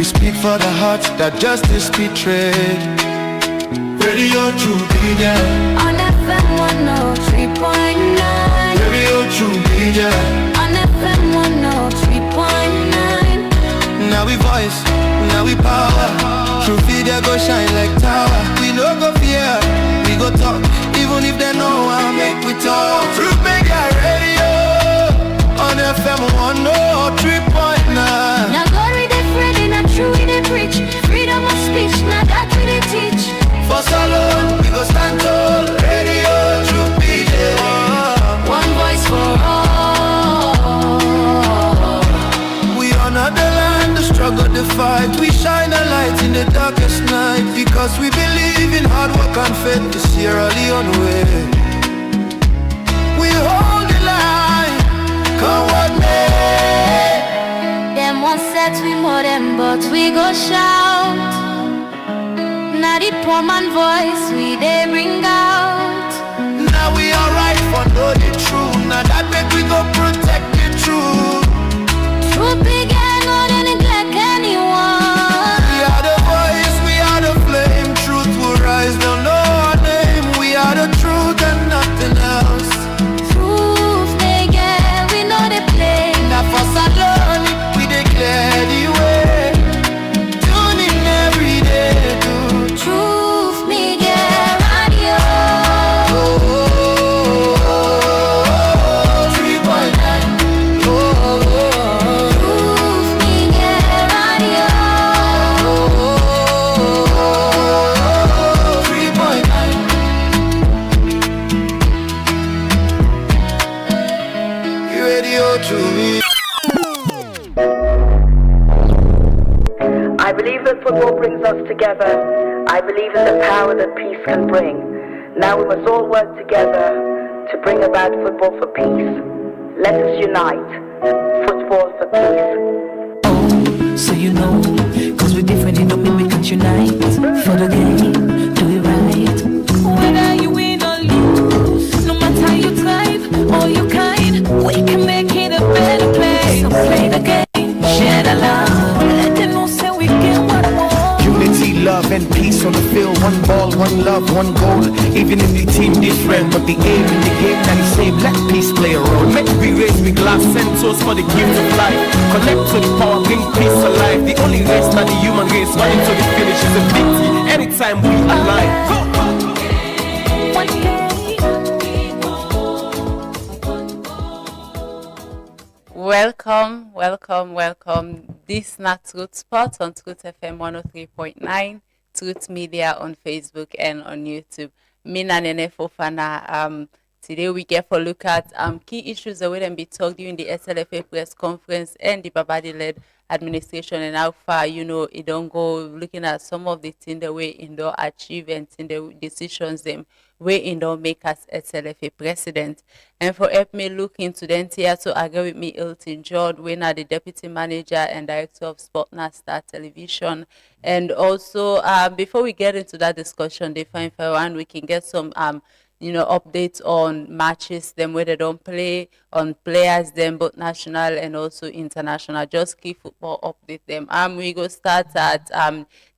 We speak for the heart that justice betrayed. Radio True Media on FM 103.9. Radio True Media on FM 103.9. Now we voice, now we power. True Media go shine like tower. We no go fear, we go talk. Even if they know how make we talk. True Media Radio on FM 103.9. Now God we dey friendly, not true we dey preach. Freedom of speech, now that we dey teach. For so long, we go stand tall. Radio True Media, one voice for all. We honor the land, the struggle, the fight. We shine a light in the darkest night. Because we believe in hard work and faith to Sierra Leone way. We hold the line, come what may. Them one set we more them, but we go shout. Now the poor man voice we they bring out. Now we alright for know the truth. Now that make we go protect the truth. Truth began, no they neglect anyone. We are the voice, we are the flame. Truth will rise, they'll know our name. We are the truth and nothing else. Truth they get, we know they play. Now for Salon, we declare the way. Tune in every day, dude. Truth me get radio. 3.9. Truth me get radio. 3.9. Radio to me. I believe that football brings us together. I believe in the power that peace can bring. Now we must all work together to bring about football for peace. Let us unite. Football for peace. Oh, so you know, cause we're different, it don't mean we can't unite. For the game, do it right. Whether you win or lose, no matter how you type or you kind, we can make it a better place. So play the game, share the love. Let them know say we get what we want. Unity, love and peace on the field. One ball, one love, one goal. Even if the team different, but the aim in the game that is same. Let peace play a role. Meant to be raised with glass sensors for the gift of life. Connect to the power, bring peace alive. The only race that the human race running to the finish is a victory. Anytime we align. Welcome. This not Truth Spot on Truth FM 103.9, Truth Media on Facebook and on YouTube. Mina Nene Fofana. Today we get for look at key issues that will be talked during the SLFA press conference and the Babadi-led administration, and how far it don't go. Looking at some of the things the way in the achieve and in the decisions them way in the make us SLFA president. And for help me look into the here to agree with me, Elton George, when are the deputy manager and director of Sportna Star Television. And also before we get into that discussion, they find for one we can get some updates on matches, them where they don't play, on players, them both national and also international. Just key football update them. We go start at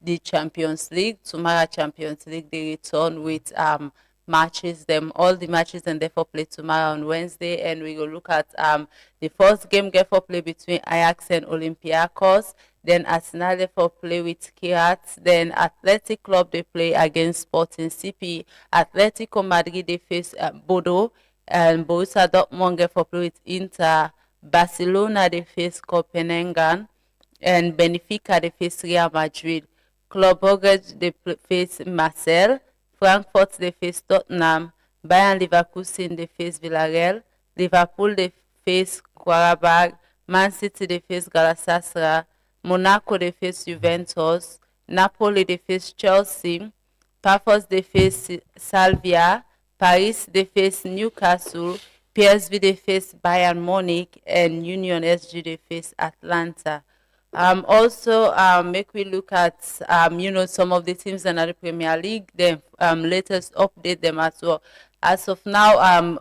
the Champions League. Tomorrow Champions League they return with matches, them all the matches and therefore play tomorrow on Wednesday, and we go look at the first game get for play between Ajax and Olympiacos. Then Arsenal they for play with Kirat. Then Athletic Club they play against Sporting CP. Atletico Madrid they face Bodo, and Borussia Dortmund get for play with Inter. Barcelona they face Copenhagen, and Benfica they face Real Madrid. Club Brugge they face Marseille. Frankfurt they face Tottenham. Bayern Leverkusen they face Villarreal. Liverpool they face Qarabag. Man City they face Galatasaray. Monaco they face Juventus. Napoli they face Chelsea. Pafos they face Salvia. Paris they face Newcastle. PSV they face Bayern Munich, and Union SG they face Atlanta. Also, make we look at some of the teams in the Premier League. The latest update them as well. As of now,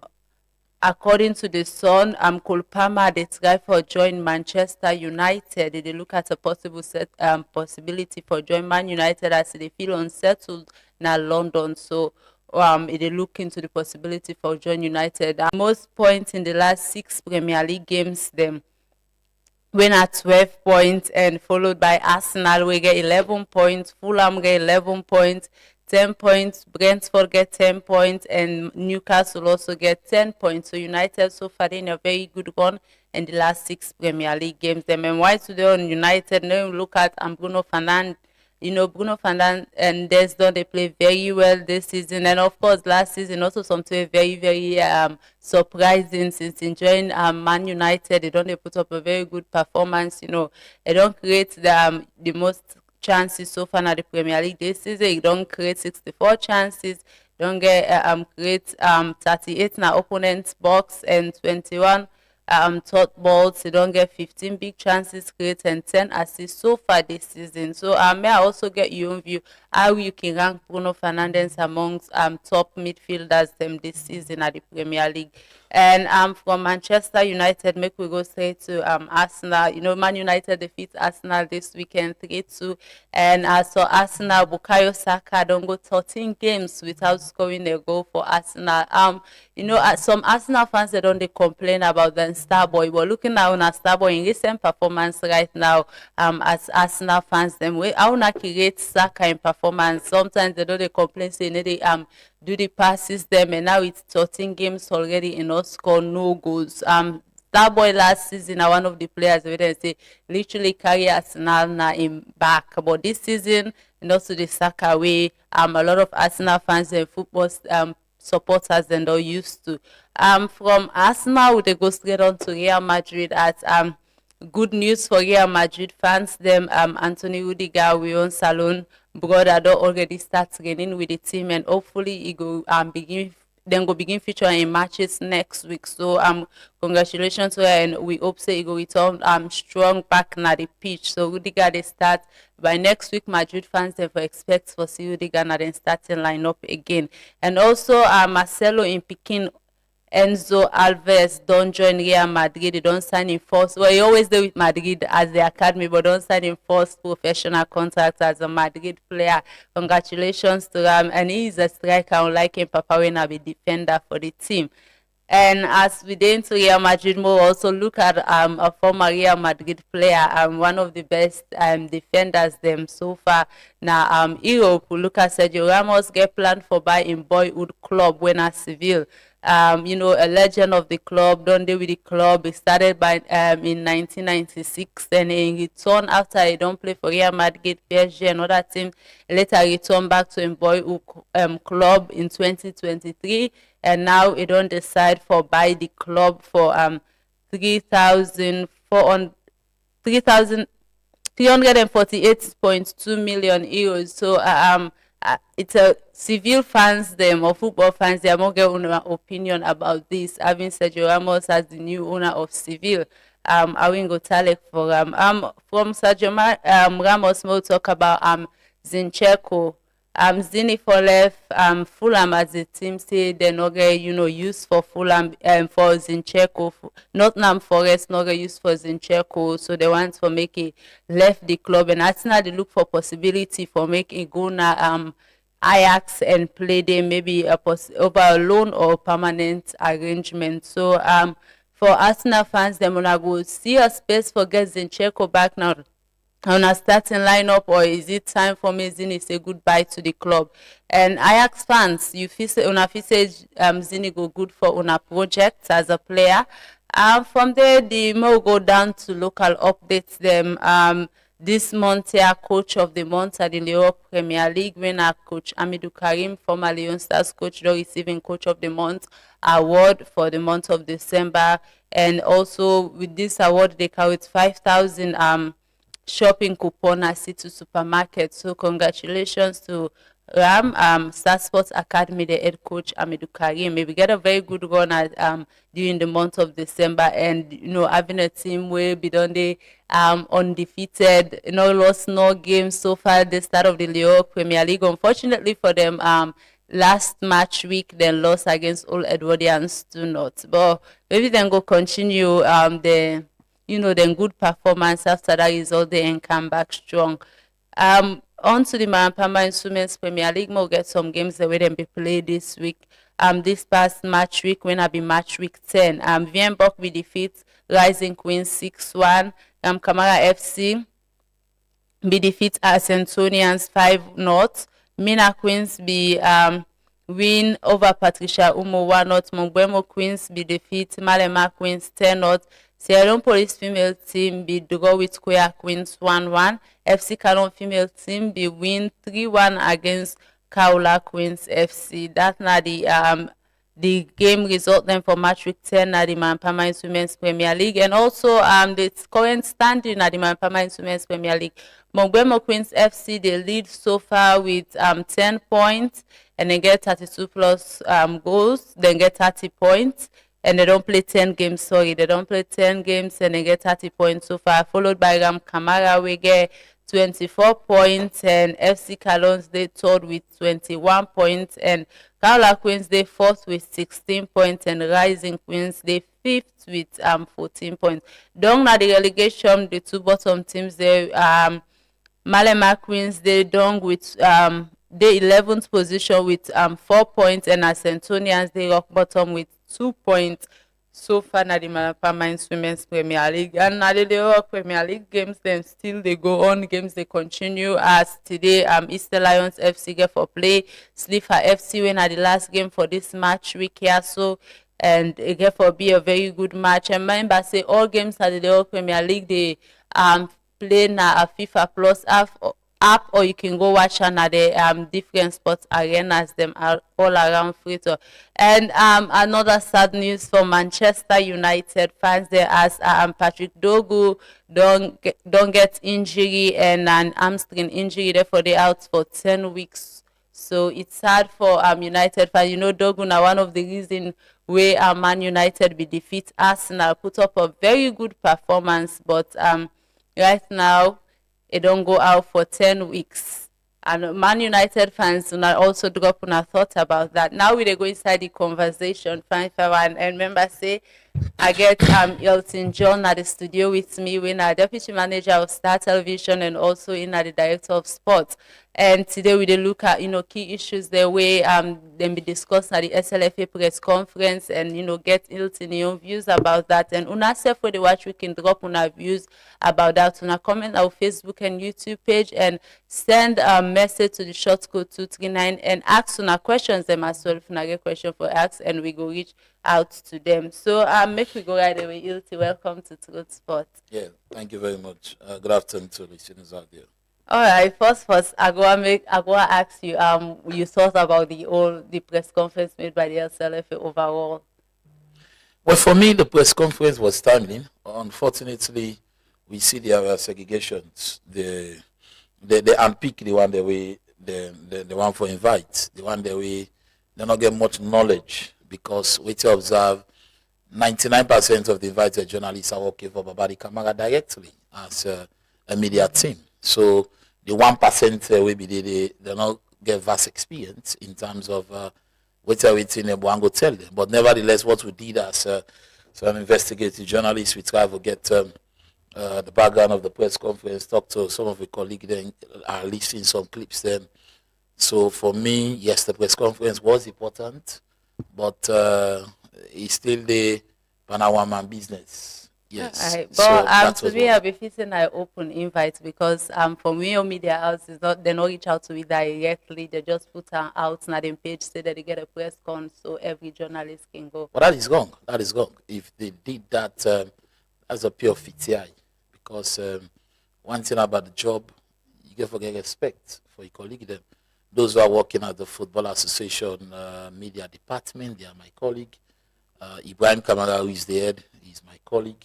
according to the Sun, Cole Palmer, they try for join Manchester United. They look at a possibility for join Man United as they feel unsettled now London. So they look into the possibility for join United. Most points in the last 6 Premier League games, them win at 12 points, and followed by Arsenal, we get 11 points, Fulham get 11 points, 10 points, Brentford get 10 points, and Newcastle also get 10 points. So United so far in a very good run in the last 6 Premier League games. Them and why today on United, now look at Bruno Fernandes. Bruno Fernandes and Desdon, they play very well this season. And of course, last season also something very, very surprising since enjoying Man United. They don't they put up a very good performance. They don't create the most chances so far in the Premier League this season. They don't create 64 chances. Don't get create 38 in our opponent's box and 21 third balls. They don't get 15 big chances created and 10 assists so far this season. So may I also get your own view how you can rank Bruno Fernandes amongst top midfielders them this season at the Premier League. And from Manchester United, make we go straight to Arsenal. Man United defeat Arsenal this weekend 3-2. And so Arsenal, Bukayo Saka don't go 13 games without scoring a goal for Arsenal. Some Arsenal fans they don't they complain about the Starboy, but looking now on a Starboy in recent performance right now, as Arsenal fans, them way how not create Saka in performance. Sometimes they don't they complain saying they do the passes them, and now it's 13 games already and not score no goals. That boy last season, one of the players we didn't say literally carry Arsenal now in back. But this season, and also the Saka way, a lot of Arsenal fans and football supporters and are used to. From Arsenal, they go straight on to Real Madrid at good news for Real Madrid fans. Them Anthony Rudiger, we on Salon brother don't already start training with the team, and hopefully he go begin featuring in matches next week. So congratulations to her, and we hope say he go return strong back na the pitch. So Rudiger they start by next week. Madrid fans they expect for see Rudiger na then starting lineup again. And also Marcelo in Pekin, Enzo Alves don't join Real Madrid. They don't sign in first. Well, he always do with Madrid as the academy, but don't sign in first professional contract as a Madrid player. Congratulations to him. And he is a striker, unlike him, Papa Wena, be defender for the team. And as we did into Real Madrid, we'll also look at a former Real Madrid player, one of the best defenders them so far. Now, Europe, we look at Sergio Ramos get planned for buy in boyhood club when at Seville. A legend of the club, don't they with the club. He started by in 1996, and he returned after he don't play for Real Madrid, PSG, another team. Later returned back to him boyhood club in 2023, and now he don't decide for buy the club for 348.2 million euros. So it's a civil fans them or football fans they are more get an opinion about this, having Sergio Ramos as the new owner of Seville. I will go tell for from Sergio Ramos we'll talk about Zinchenko. Zini for left Fulham as the team say they no get use for Fulham for Zinchenko. Nottingham Forest no get use for Zinchenko, so they want for make it left the club, and Arsenal they look for possibility for making go na Ajax and play them maybe over a loan or permanent arrangement. So for Arsenal fans, they wanna go see a space for get Zinchenko back now on a starting lineup, or is it time for Zini say goodbye to the club? And Ajax fans, you feel say Zini go good for una project as a player. From there, the more go down to local updates. Them this month here, coach of the month at the Europe Premier League winner, Coach Amidou Karim, former Lyon Stars coach, receiving Coach of the Month award for the month of December. And also with this award, they carried 5,000 shopping coupon at City Supermarket. So congratulations to Star Sports Academy, the head coach Amidou Karim. Maybe get a very good run at during the month of December, and having a team where be done they undefeated, lost no games so far at the start of the Lyon Premier League. Unfortunately for them, last match week, then lost against Old Edwardians 2-0. But maybe then go continue then good performance after that result, they can come back strong. On to the Marampama Instruments Premier League, we'll get some games that will then be played this week. This past match week, when I be match week 10, Vienbok will defeat Rising Queens 6-1. Kamara FC be defeat Ascentonians 5-0. Mina Queens be win over Patricia Umo 1-0. Mongbemo Queens be defeat Malema Queens 10-0. Sierra Leone Police female team be draw with Queer Queens 1-1. FC Canon female team be win 3-1 against Kaula Queens FC. That's not the game result then for match week 10 at the Marampama Women's Premier League, and also the current standing at the Marampama Women's Premier League. Mongbemo Queens FC, they lead so far with 10 points, and they get 32 plus goals, then get 30 points, and they don't play 10 games, they don't play 10 games, and they get 30 points so far, followed by Ram Kamara, we get 24 points, and FC Calons, they third with 21 points, and Kaula Queens, they fourth with 16 points, and Rising Queens, they fifth with 14 points. Down at the relegation, the two bottom teams, they Malema Queens, they down with the 11th position with 4 points, and Ascentonians, they rock bottom with 2 points. So far, na the Marampama Women's Premier League, and na the Europe Premier League games, then still they go on. Games they continue as today. Easter Lions FC get for play. SLFA FC win at the last game for this match week here, so and it get for be a very good match. And remember, say all games at the Europe Premier League they play na a FIFA Plus app, or you can go watch another different sports arenas, them are all around free to. And another sad news for Manchester United fans there, as Patrick Dogu don't get injury and an hamstring injury, therefore they out for 10 weeks. So it's sad for United fans. Dogu now one of the reasons where Man United be defeat Arsenal, put up a very good performance, but right now it don't go out for 10 weeks. And Man United fans also drop on a thought about that. Now we go inside the conversation, fine, and remember, say, I get Elton John at the studio with me, when I'm deputy manager of Star Television and also the director of sports. And today we look at key issues the way then be discussed at the SLFA press conference, and get Elton views about that. And una self for the watch, we can drop una views about that. Una comment our Facebook and YouTube page, and send a message to the short code 239 and ask una questions them as well. If una get question for ask, and we go reach out to them. So make we go right away. Ilti, welcome to Truth Sport. Yeah, thank you very much. Good afternoon to listeners out there. All right, first, I go ask you, you thought about the press conference made by the SLFA overall? Well, for me, the press conference was timely. Unfortunately, we see there were segregations. They unpick the one that we the one for invite, the one that we they not get much knowledge, because we observe 99% of the invited journalists are working for Babadi Kamara directly as a media team. So the 1% we be they not get vast experience in terms of what everything they want to tell them. But nevertheless, what we did as some investigative journalists, we try to get the background of the press conference, talk to some of the colleagues, then listing some clips then. So for me, yes, the press conference was important, but it's still the Panawaman business. Yes. Right. But so to me, I'll be fitting an open invite, because for me, media house is not, they not reach out to me directly. They just put out on their page, say that they get a press con, so every journalist can go. But that is wrong. That is wrong. If they did that as a pure FTI, because one thing about the job, you can forget respect for your colleague. Them. Those who are working at the Football Association media department, they are my colleague. Ibrahim Kamara, who is the head, is my colleague.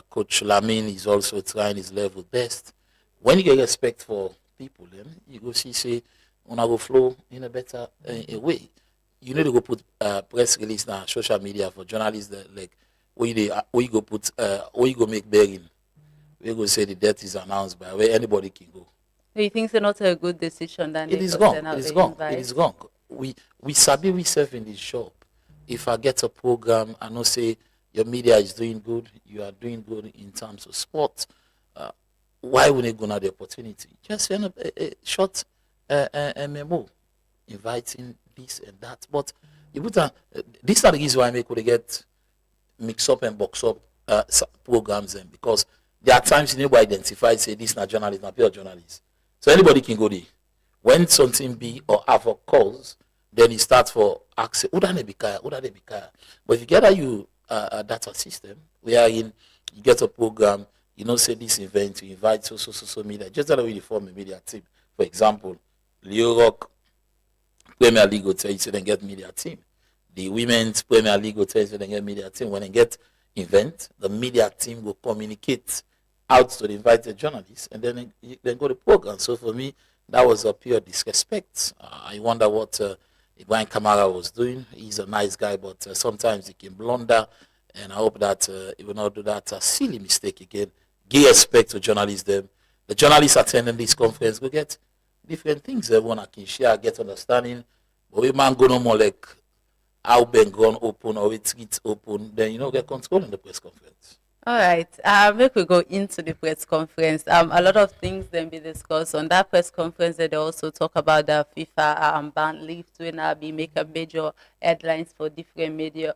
Coach Lamin is also trying his level best. When you get respect for people, then you go see, say, una go flow in a better way. You need to go put press release on social media for journalists that like where you go put where you go make bearing. We go say the death is announced by where anybody can go. So you think it's not a good decision then? It is wrong. It is wrong. It is wrong. We sabi we serve in this job. If I get a program, I know say your media is doing good, you are doing good in terms of sport. Why wouldn't you go now the opportunity? Just send a short memo inviting this and that. But you put these are the reasons why I could get mix up and box up programs, and because there are times you need to identify, say this is not journalist, not pure journalist. So anybody can go there. When something be or have a cause, then it starts for access. But if you get a data system wherein you get a program, you know, say this event, you invite so media, just that way you form a media team. For example, Leo Rock Premier League Hotel, you say then get media team. The Women's Premier League Hotel, so they get media team. When they get event, the media team will communicate out to the invited journalists, and then go to program. So for me, that was a pure disrespect. I wonder what Ibrahim Kamara was doing. He's a nice guy, but sometimes he can blunder, and I hope that he will not do that silly mistake again. Give respect to journalists. The journalists attending this conference will get different things. Everyone can share, get understanding. But we man go no more like how Ben gone open or it's open, then get control in the press conference. All right. Make we go into the press conference. A lot of things then be discussed on that press conference. They also talk about the FIFA ban lift will be make a major headlines for different media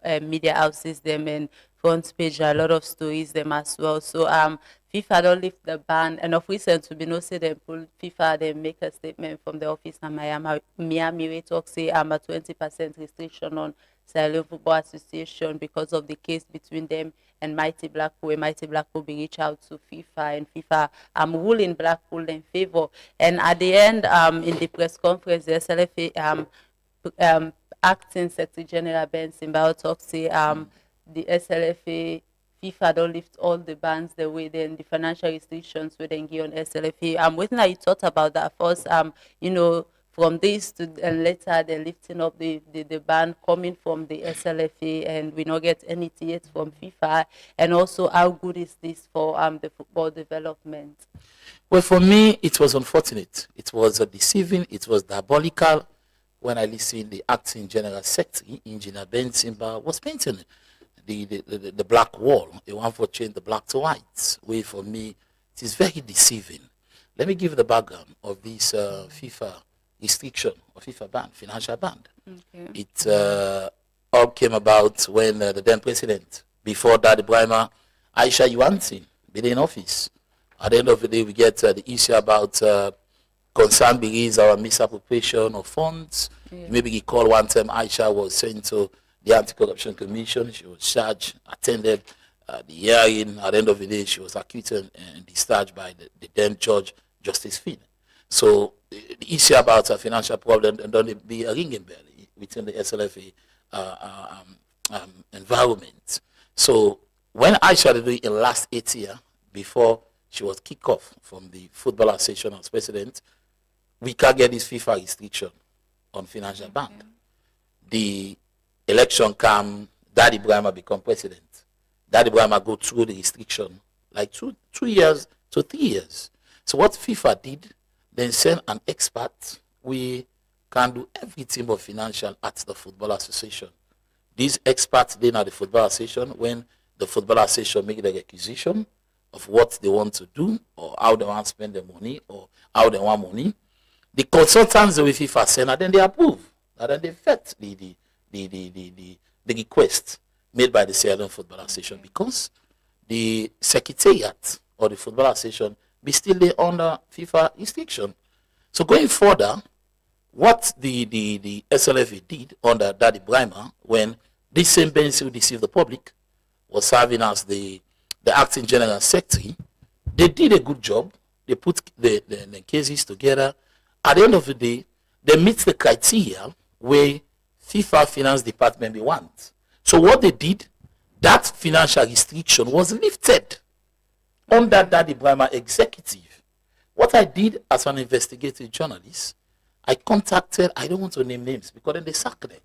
houses them, and front page a lot of stories them as well. So FIFA don't lift the ban, and of recent to be no say them pull FIFA, they make a statement from the office in Miami we talk say a 20% restriction on Sierra Football Association because of the case between them and Mighty Blackpool. Mighty Blackpool be reach out to FIFA, and FIFA ruling Blackpool in favor. And at the end, in the press conference, the SLFA acting Secretary General Ben Simbao talk say the SLFA FIFA don't lift all the bans the way then the financial restrictions we then give on SLFA. What now you thought about that first? From this to and later the lifting up the ban coming from the SLFA, and we not get any yet from FIFA, and also how good is this for the football development? Well, for me, it was unfortunate. It was deceiving. It was diabolical when I listened the acting general secretary, Engineer Ben Simba, was painting the black wall. He want to change the black to white. Way for me, it is very deceiving. Let me give you the background of this FIFA restriction or FIFA ban, financial ban. Okay. It all came about when the then president, before that, Ibrahim Aisha Yuantin, been in office. At the end of the day, we get the issue about concern begins our misappropriation of funds. Yeah. Maybe he called one time Aisha was sent to the Anti-Corruption Commission. She was charged, attended the hearing. At the end of the day, she was acquitted and discharged by the then judge, Justice Finn. So the issue about a financial problem and don't be a ringing bell within the SLFA environment. So when Aisha did it in last 8 years, before she was kicked off from the Football Association as president, we can't get this FIFA restriction on financial ban. The election come, Daddy Brahma become president. Daddy Brahma go through the restriction like 2 years to 3 years. So what FIFA did, then send an expert. We can do everything but financial at the Football Association. These experts then at the Football Association, when the Football Association make the requisition of what they want to do or how they want to spend the money or how they want money, the consultants with FIFA send and then they approve. And then they vet the request made by the Sierra Leone Football Association, because the secretariat or the Football Association be still there under FIFA restriction. So going further, what the SLFA did under Daddy Brahma, when this same bench who deceived the public was serving as the acting general secretary, they did a good job. They put the cases together. At the end of the day, they meet the criteria where FIFA finance department want. So what they did, that financial restriction was lifted under Daddy Brahma executive. What I did as an investigative journalist, I contacted, I don't want to name names because then they sack them.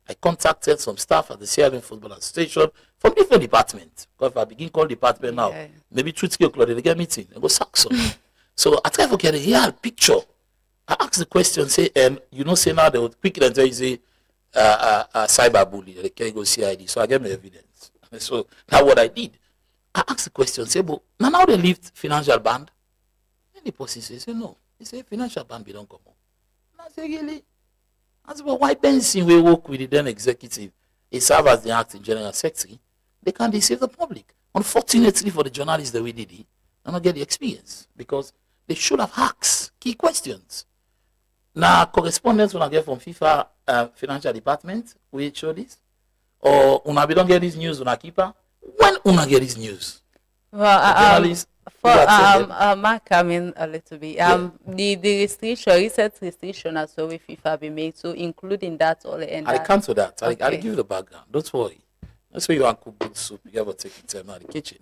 I contacted some staff at the Sierra Leone Football Association from different departments. Because if I begin call department now, maybe 2 o'clock they get meeting, they go sack some. So I try to get a real picture. I ask the question, say, and say now they would quickly tell you, say, cyberbully, they can't go CID. So I get my evidence. So that's what I did. I asked the question, say, but now they lift financial band. And the person says, no. He say financial ban be don't come on. And I say, really? I said, but why Benson we work with the then executive? He serve as the acting general secretary. They can't deceive the public. Unfortunately for the journalists that we did it, they don't get the experience because they should have asked key questions. Now, correspondence when I get from FIFA financial department, we show this. Or when we don't get this news when I keep her. When una get this news? Well, Mark, come in a little bit. The restriction, recent restriction as well with FIFA be made, so including that all and I come to that. Okay. I'll give you the background. Don't worry. That's why you want cook good soup. You have to take your time out of the kitchen.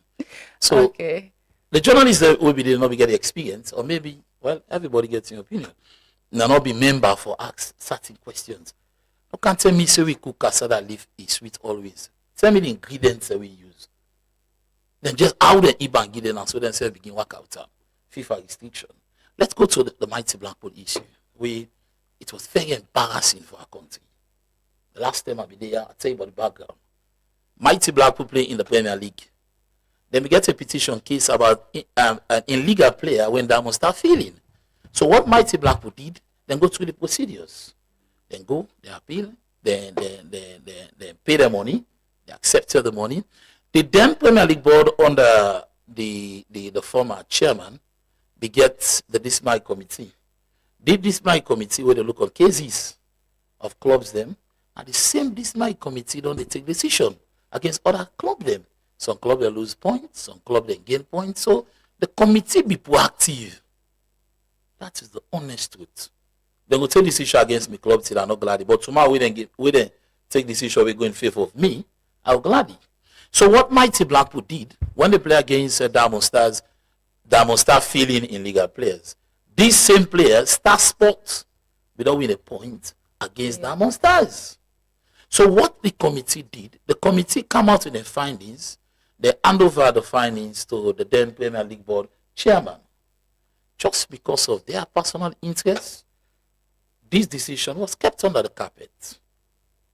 So the journalists that will be there not be get the experience, or maybe everybody gets an opinion. Now not be member for ask certain questions. You can't tell me say we cook cassava leaf is sweet always. Tell me the ingredients that we use. Then just how they eat and get and so then say begin work out FIFA restriction. Let's go to the mighty Blackpool issue. It was very embarrassing for our country. The last time I'll be there, I'll tell you about the background. Mighty Blackpool play in the Premier League. Then we get a petition case about an illegal player when that must start failing. So what Mighty Blackpool did, then go through the procedures. Then go, they appeal, then pay the money, they accepted the money. The then Premier League board under the former chairman begets the dismay committee. The dismay committee where they look on cases of clubs them, and the same dismay committee don't they take decision against other clubs them. Some clubs they lose points, some clubs they gain points. So the committee be proactive. That is the honest truth. They will take this issue against me club till I'm not glad. But tomorrow we then take this issue we go in favor of me, I'll gladly. So what Mighty Blackpool did when they play against Diamond Stars failing in legal players. These same players start sports without winning a point against Diamond Stars. So what the committee did, the committee come out with their findings, they hand over the findings to the then Premier League board chairman. Just because of their personal interests, this decision was kept under the carpet.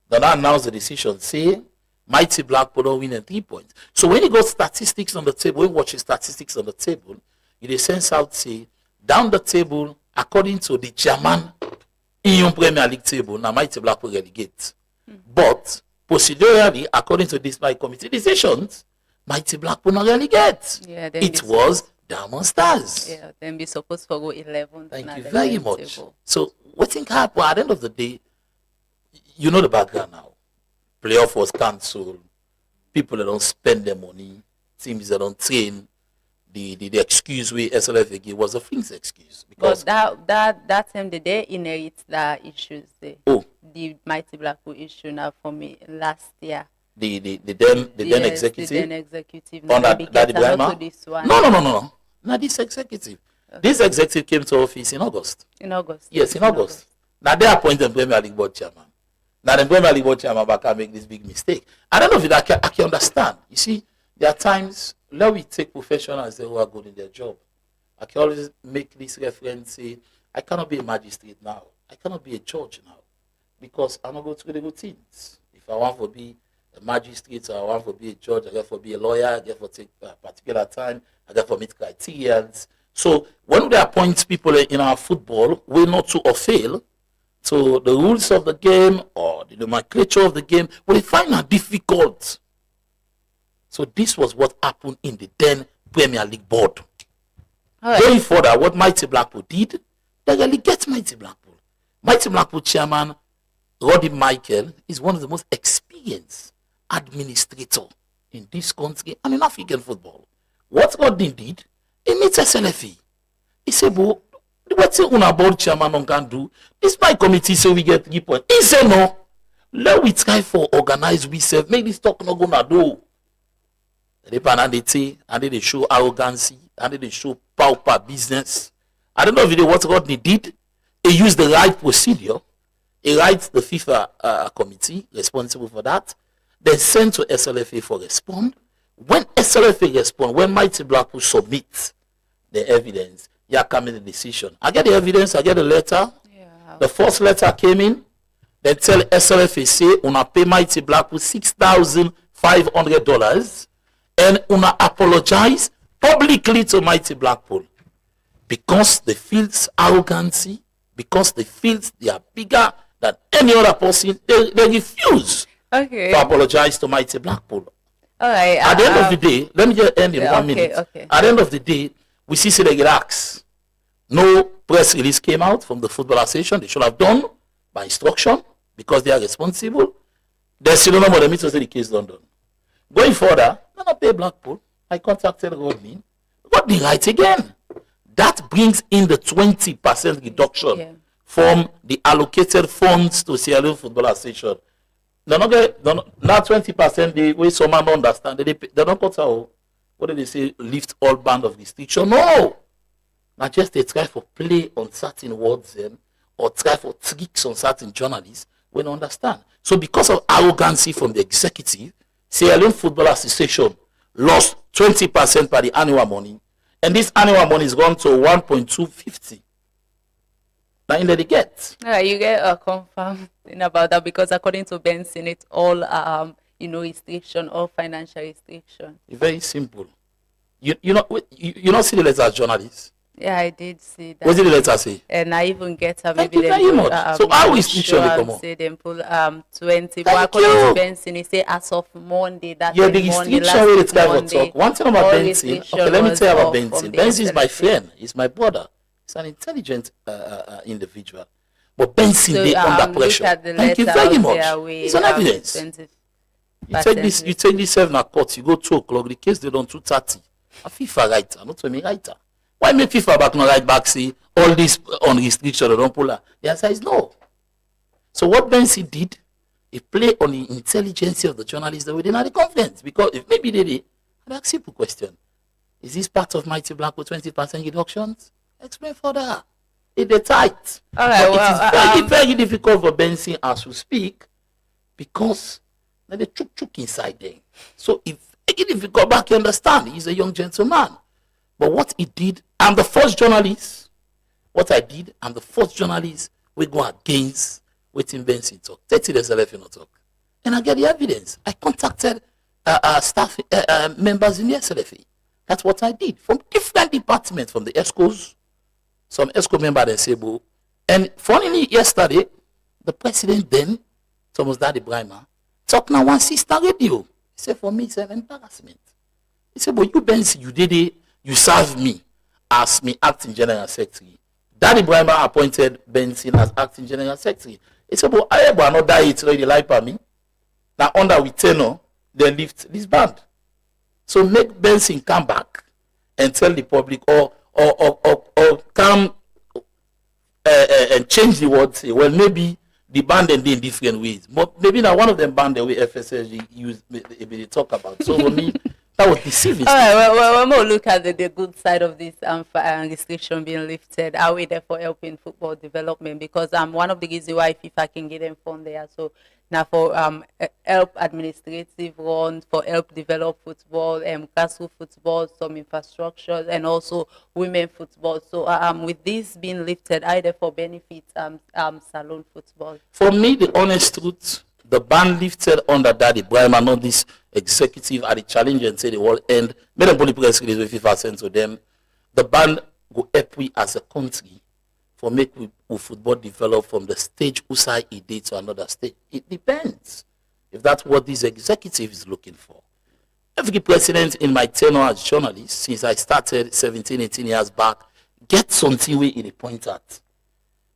Then I announced the decision, say, Mighty Blackpool don't win 3 points. So when you got statistics on the table, when you watch the statistics on the table, you sense out, say, down the table, according to the German in Premier League table, now Mighty Blackpool relegate. But procedurally, according to this by committee decisions, Mighty Blackpool not relegate. Yeah, it was Diamond Stars. Yeah, then be supposed to go 11. Thank you very much. Table. So what think happened at the end of the day, you know the background now. Playoff was cancelled. People that don't spend their money, teams that don't train. The excuse we SLFA gave was a Flings excuse. Because that time they inherit the issues there. Oh. The Mighty Blackpool issue now for me last year. The then executive. The then executive. On that this one. No. Not this executive. Okay. This executive came to office in August. In August. Yes, in August. Now they appointed Premier League board chairman. Now the Premier League board chairman can make this big mistake. I don't know if I can understand. You see, there are times let we take professionals who are good in their job. I can always make this reference, say, I cannot be a magistrate now. I cannot be a judge now. Because I'm not going to the routines. If I want to be a magistrate, or I want to be a judge, I got to be a lawyer, I got to take a particular time, I got to meet criteria. So when they appoint people in our football, we not to or fail to the rules of the game or the nomenclature of the game, we find it difficult. So this was what happened in the then Premier League board. Right. Going further, what Mighty Blackpool did, they relegate Mighty Blackpool. Mighty Blackpool chairman, Roddy Michael, is one of the most experienced administrators in this country and in African football. What Roddy did, he meets SLFA. He said, "Bo, what say una board chairman can do? This my committee say we get 3 points." He said, "No, let we try for organize we self. Make this talk not gonna do." They show arrogancy, and they show pauper business. I don't know if you know what Rodney did. He used the right procedure. He writes the FIFA committee responsible for that. Then sent to SLFA for respond. When SLFA respond, when Mighty Blackpool submit the evidence, you come in the decision. I get the evidence, I get the letter. Yeah. The first letter came in, they tell SLFA say, una pay Mighty Blackpool $6,500 and una apologize publicly to Mighty Blackpool because they feel arrogancy, because they feel they are bigger than any other person. They refuse Okay. to apologize to Mighty Blackpool. All right. At the end of the day, let me just end in 1 minute. Okay. At the end of the day, we see they get asked. No press release came out from the Football Association. They should have done by instruction because they are responsible. There's still no more than me to say the case done. Going further, I'm not pay Blackpool. I contacted Rodney. Got the right again. That brings in the 20% reduction from the allocated funds to Sierra Leone Football Association. Now 20% the way some man don't understand. They don't cut out. What do they say? Lift all band of restriction. No. Not just they try for play on certain words or try for tricks on certain journalists. We don't understand. So because of arrogancy from the executive, Sierra Leone Football Association lost 20% by the annual money. And this annual money is gone to 1.250. Now in there they get. You get a confirm thing about that because according to Benson, it's all restriction, all financial restriction. It's very simple. You not see the letter as journalists. Yeah, I did see that. What did the letter say? And I even get Thank you very much. So how is restriction they come on? Say them pull 20. But Thank according you. to Benson, he say as of Monday that Yeah, the Monday, restriction where last the guy will Monday, talk. One thing about all Benson. restriction Okay, let me was tell you about off Benson. from the Benson is my SLFA. friend. He's my brother. He's an intelligent individual. But Benson, So they under look pressure. at the Thank you letter very out much. there with, It's an evidence. 20%. You take this 7 at court, you go 2 o'clock, the case they done 2:30. A FIFA writer, not to me writer. Why make FIFA back no right back say all this on restriction they don't pull out? The answer is no. So what Benson did, he played on the intelligence of the journalists that were in the conference. Because if maybe they did, I'd ask simple question. Is this part of Mighty Blackpool 20% reductions? Explain further. It's tight. All right, But it is very difficult for Benson as we speak because they chook inside there. So if you go back, you understand he's a young gentleman. But what he did, I'm the first journalist. What I did, I'm the first journalist we go against waiting Benson talk. 30 days left in talk. And I get the evidence. I contacted staff members in the SLFA. That's what I did. From different departments, from the ESCOs, some ESCO member they say, "Bo." And funnily, yesterday, the president then, Thomas Daddy Brimer, talked now one sister radio. He said, for me, it's an embarrassment. He said, but you, Benson, you did it. You served me as me acting general secretary. Daddy Brimer appointed Benson as acting general secretary. He said, but I will not die. It's already like for me. Now, under we tenor, they lift this band. So make Benson come back and tell the public or come and change the word. Say, well, maybe the band and in different ways. But maybe now one of them band the way FSSG use they talk about. So for me, that was deceiving. All right, well, we'll look at the good side of this restriction being lifted. Are we therefore helping football development? Because one of the reasons why FIFA can get them fund there. So now for help administrative run, for help develop football, grassroots football, some infrastructure, and also women football. So with this being lifted, I therefore benefit salon football. For me, the honest truth, the ban lifted under Daddy Brimer, not this executive at the challenge and say the world end. Made them bully press release with FIFA sent to them. The ban go help we as a country for make we football develop from the stage usai it did to another stage. It depends if that's what this executive is looking for. Every president in my tenure as journalist, since I started 17, 18 years back, get something where it point at.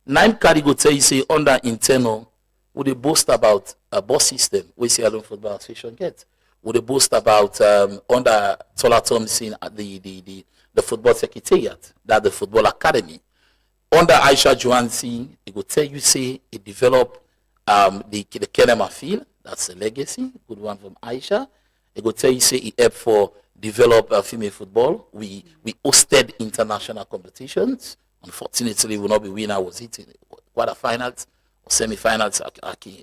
Nine Karigo tell you say under internal, would they boast about a bus system we see alone football association get? Would they boast about under Tola Thompson at the football secretariat, that the football academy? Under Aisha Johansi, it will tell you say it developed the Kenema field, that's a legacy, good one from Aisha. It will tell you say it helped for develop female football. We hosted international competitions. Unfortunately, we will not be winner. Was it in quarterfinals or semi-finals? I can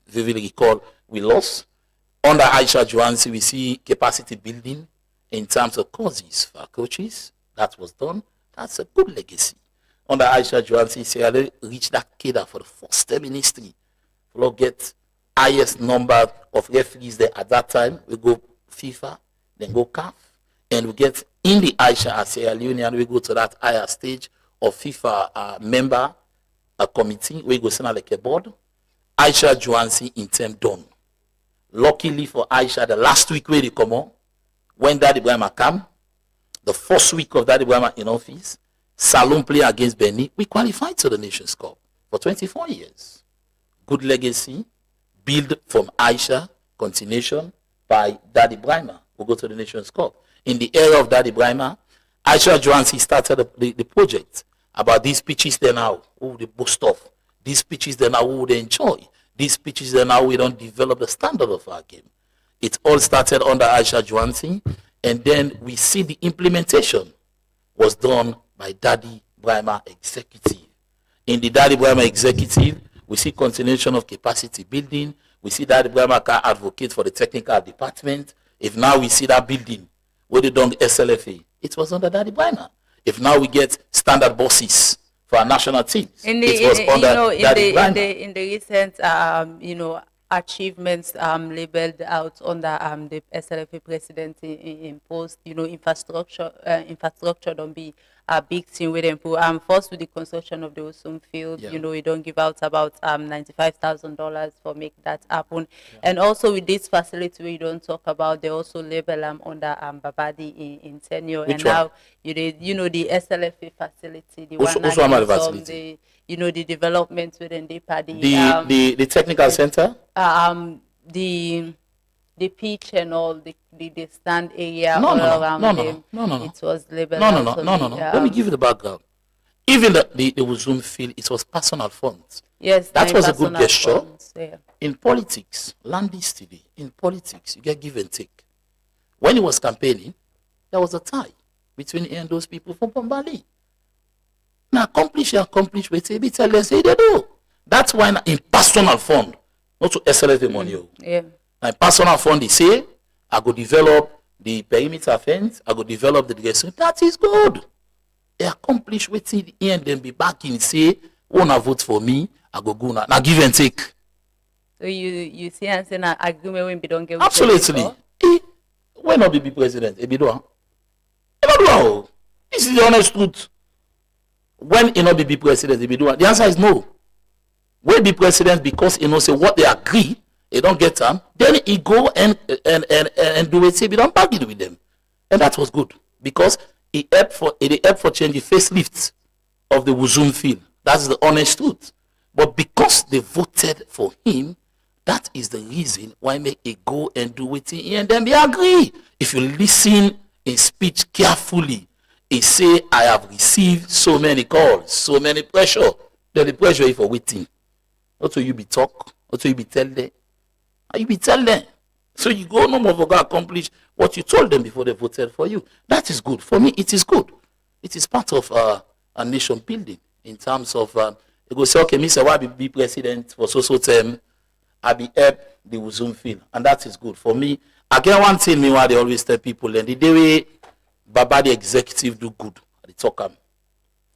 vividly recall we lost. Under Aisha Johansi, we see capacity building in terms of courses for our coaches. That was done. That's a good legacy. Under Aisha Johansi, Sierra Leone reached that cadre for the first time in history. We get highest number of referees there at that time. We go FIFA, then go CAF, and we get in the Aisha as Sierra Leone, and we go to that higher stage of FIFA member committee. We go send like a board. Aisha Johansi in term done. Luckily for Aisha, the last week where they come on, when Daddy Brahma came, the first week of Daddy Brahma in office, Salon play against Benin, we qualified to the Nations Cup for 24 years. Good legacy, built from Aisha, continuation by Daddy Brahma, who go to the Nations Cup. In the era of Daddy Brahma, Aisha Johansi started the project about these pitches there now, who they boast of. These pitches there now, who they enjoy. These pitches there now, we don't develop the standard of our game. It all started under Aisha Johansi, and then we see the implementation was done by Daddy Brahma Executive. In the Daddy Brahma Executive, we see continuation of capacity building. We see Daddy Brahma can advocate for the technical department. If now we see that building where they done SLFA, it was under Daddy Brahma. If now we get standard bosses for our national teams, it was under Daddy Brahma. In the recent, achievements labeled out under the SLFA president imposed, infrastructure don't be a big thing with them. First with the construction of the Osum field, we don't give out about $95,000 for make that happen. Yeah. And also with this facility we don't talk about, they also label under Babadi in tenure. Which and one? Now the SLFA facility, the the development within the party. The technical center? The pitch and all the stand area around them. No. It was labeled. No. Let me give you the background. Even the Uzum field, it was personal funds. Yes, that was a good gesture. Funds, yeah. In politics, land is today. In politics, you get give and take. When he was campaigning, there was a tie between him and those people from Bombali. Now accomplish what they tell them say they do. That's why in personal fund, not to SLF money. Yeah. My personal fund, they say, I go develop the perimeter fence, I go develop the dressing. That is good. They accomplish what they and then be back and say, wanna vote for me, I go now. Now give and take. So you see and say an agreement when we don't get absolutely. When not be president, be do. This is the honest truth. When he not be president, be do. The answer is no. When be president because say what they agree. They don't get them, then he go and do it. Say, we don't bargain with them, and that was good because he helped for change the facelift of the Uzum field. That's the honest truth. But because they voted for him, that is the reason why make he go and do it, and then they agree. If you listen in speech carefully, he say, "I have received so many calls, so many pressure." Then the pressure is for waiting. Not so you be talk, not so you be tell them. You be tell them. So you go no more for go accomplish what you told them before they voted for you. That is good. For me, it is good. It is part of a nation building in terms of you go say, okay, Mr. Why be president for so term, I be help the Uzum field. And that is good. For me, again, one thing me why they always tell people, and the day we Baba the executive do good, I talk them.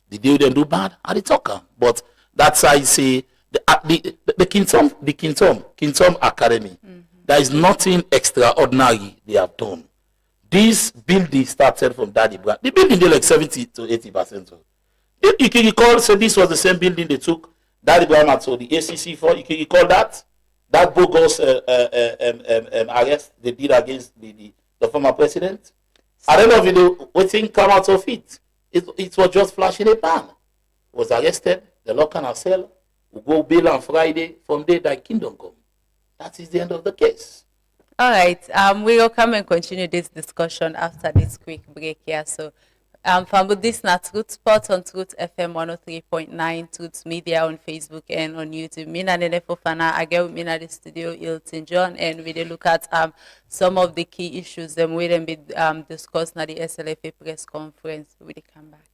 The day they do bad, I talk them. But that's how I say the Kingdom Academy. Mm-hmm. There is nothing extraordinary they have done. This building started from Daddy Brand. The building did like 70 to 80%. You can recall, so this was the same building they took Daddy Brand to the ACC for. You can recall that bogus arrest they did against the former president. I don't know if you what thing come out of it. It was just flash in a pan. Was arrested, the lock and cell. We go bail on Friday. From there, that kingdom come. That is the end of the case. All right. We will come and continue this discussion after this quick break here. So, from this na Truth Spot on Truth FM 103.9, Truth Media on Facebook and on YouTube. Mina Nene Fofana, again with me in the studio, Hilton John, and we look at some of the key issues that we will be discussed at the SLFA press conference. We will come back.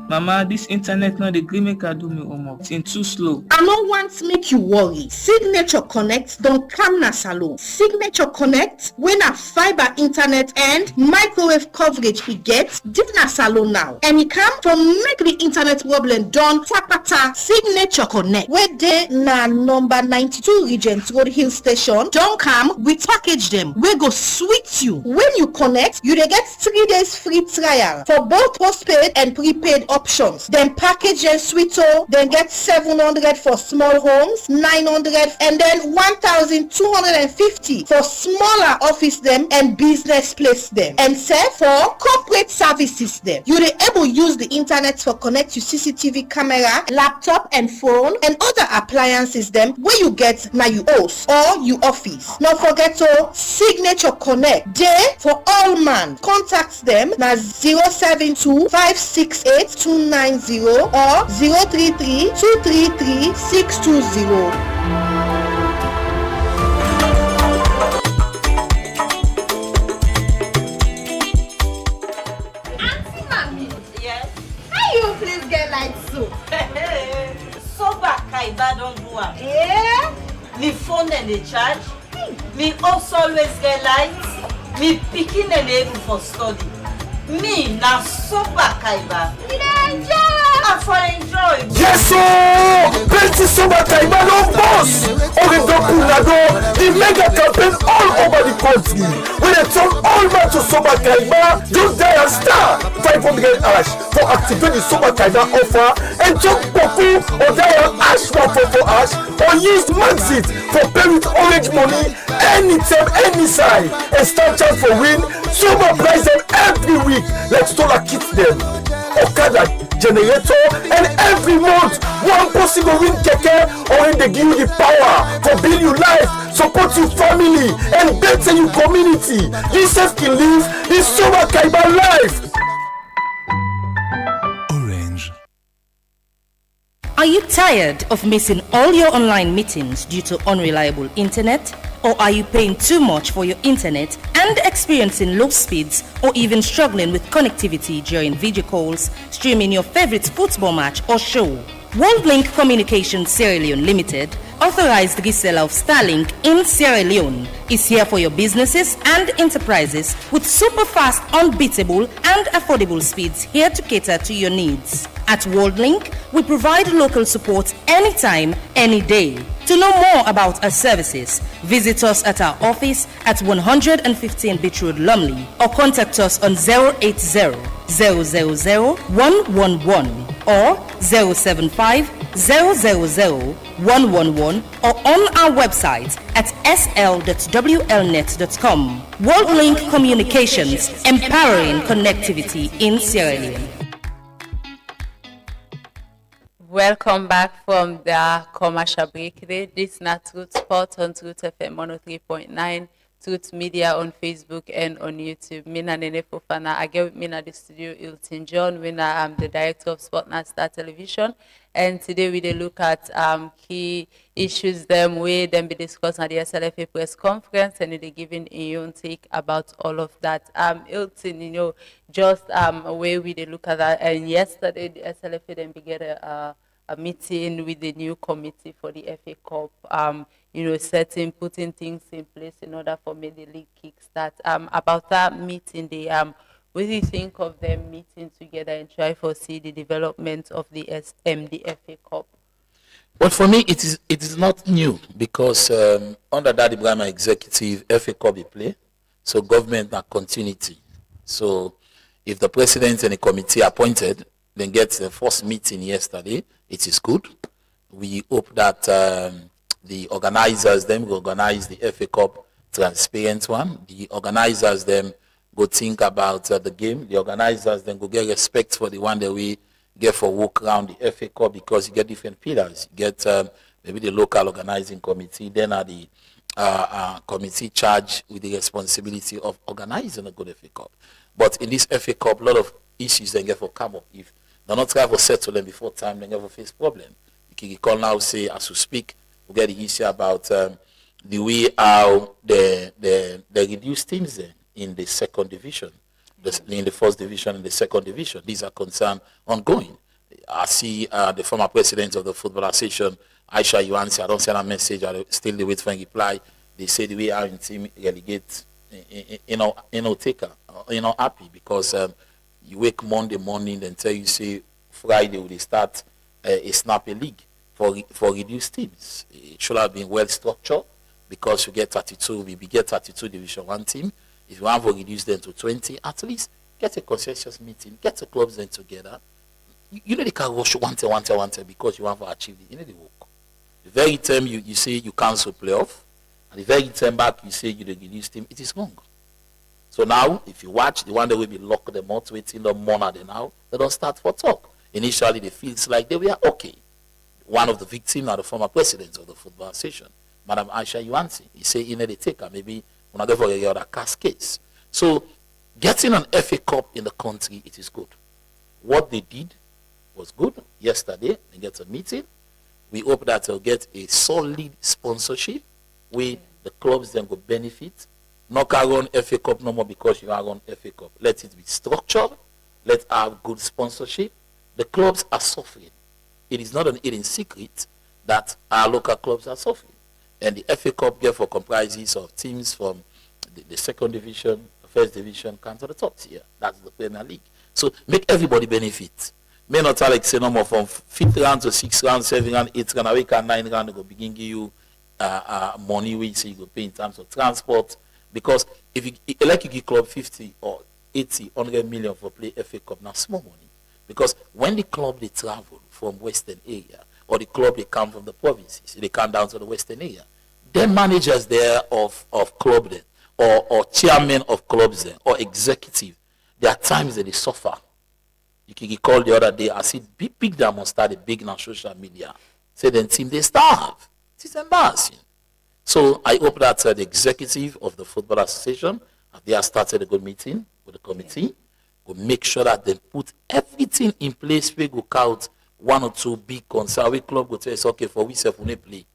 Mama, this internet no dey gree make I do me homework. It's too slow. I no want make you worry. Signature Connect don come na salon. Signature Connect wey na fiber internet and microwave coverage e get dey na salon now. And e come from make the internet problem done kwapata. Signature Connect wey dey na number 92 Regent Road Hill Station don come with package dem wey go sweet you. When you connect, you dey get 3 days free trial for both postpaid and prepaid options. Then package and sweet then get 700 for small homes, 900 and then 1,250 for smaller office them and business place them. And set for corporate services them. You dey able use the internet for connect to CCTV camera, laptop and phone and other appliances them where you get na you host or you office. Not forget to Signature Connect day for all man. Contact them na 072 568 290 or 033 233 620. Auntie Mami, yes. How you please get like soup? Soba kaiba don't do am. Yeah. Me phone and they charge. Me also always get light. Me picking and able for study. Me na soba kaiba. You dey enjoy. I for enjoy. Yes, sir! Plenty Soba Kaiba no boss! Orido Kunado, the mega campaign all over the country. When they turn all man to Soba Kaiba, just dial star 500 hash for activate the Soba Kaiba offer and jump Boku or dial hash 144 hash or use Maxit for pay with orange money anytime, any side and start chance for win. Soba prize them every week. Let's dollar kit them. Okada generator and every month one person go win keke or when they give you the power for build your life, support your family and better your community. You self can live the Soba Kaiba life. Orange. Are you tired of missing all your online meetings due to unreliable internet? Or are you paying too much for your internet and experiencing low speeds or even struggling with connectivity during video calls, streaming your favorite football match or show? WorldLink Communications Sierra Leone Limited, authorized reseller of Starlink in Sierra Leone, is here for your businesses and enterprises with super fast, unbeatable and affordable speeds here to cater to your needs. At WorldLink, we provide local support anytime, any day. To know more about our services, visit us at our office at 115 Beach Road, Lumley, or contact us on 080 000 111 or 075 000 111 or on our website at sl.wlnet.com. WorldLink Communications, empowering connectivity in Sierra Leone. Welcome back from the commercial break. This is not Truth Sport on Truth FM 103.9, Truth Media on Facebook and on YouTube. Mina Nene Fofana. I get with me at the studio, Hilton John, when I'm the director of Sport and Star Television. And today we look at key issues them way them be discussed at the SLFA press conference and they giving a own take about all of that. Hilton, you know, just way we look at that. And yesterday the SLFA then began a meeting with the new committee for the FA Cup. You know, putting things in place in order for me the league kickstart. About that meeting, what do you think of them meeting together and try to see the development of the FA Cup? But for me, it is not new because under that Ibrahim executive, FA Cup they play, so government and continuity. So if the president and the committee appointed, then get the first meeting yesterday, it is good. We hope that the organizers them will organize the FA Cup transparent one. The organizers them go think about the game. The organizers then go get respect for the one that we get for walk around the FA Cup because you get different pillars. You get maybe the local organizing committee, then are the committee charged with the responsibility of organizing a good FA Cup. But in this FA Cup, a lot of issues then get for come up. If they're not trying to settle them before time, then you have a face problem. You can call now, say, as we speak, we get the issue about the way how they reduce teams in the second division. in the first division and the second division. These are concerns ongoing. I see the former president of the Football Association, Aisha Yuansi, I don't send a message, I still wait for a reply. They say the way our team relegate, happy because you wake Monday morning and tell you say Friday will they start a snappy league for reduced teams. It should have been well structured because you get 32, we get 32 Division 1 team. If you want to reduce them to 20, at least get a consensus meeting, get the clubs then together. You know they can rush one because you want to achieve it. You know they work. The very time you say you cancel playoff, and the very time back you say you don't reduce team, it is wrong. So now, if you watch, the one that will be locked them out, waiting the money now, they don't start for talk. Initially, they feel like they were okay. One of the victims are the former president of the Football Association, Madam Aisha Yuansi. He say, they take her, maybe another for a other case. So, getting an FA Cup in the country, it is good. What they did was good. Yesterday, they get a meeting. We hope that they'll get a solid sponsorship where the clubs then will benefit. Not run FA Cup no more because you are on FA Cup. Let it be structured. Let's have good sponsorship. The clubs are suffering. It is not an hidden secret that our local clubs are suffering. And the FA Cup therefore comprises of teams from the second division, the first division, come to the top tier. That's the Premier League. So make everybody benefit. May not like say no more from 5th round to 6th round, 7th round, 8th round, away can 9th round, they go begin give you money which so you go pay in terms of transport. Because if you give club 50 or 80, 100 million for play FA Cup, now small money. Because when the club they travel from Western area, or the club they come from the provinces, they come down to the Western area, then managers there of club there, or chairman of clubs there, or executive, there are times that they suffer. You can recall the other day, I see big diamonds started big on social media. Say then team they starve. It is embarrassing. So I hope that the executive of the Football Association, they have started a good meeting with the committee, will make sure that they put everything in place. We go count 1 or 2 big concerns. We club go tell us, okay, for we self we play.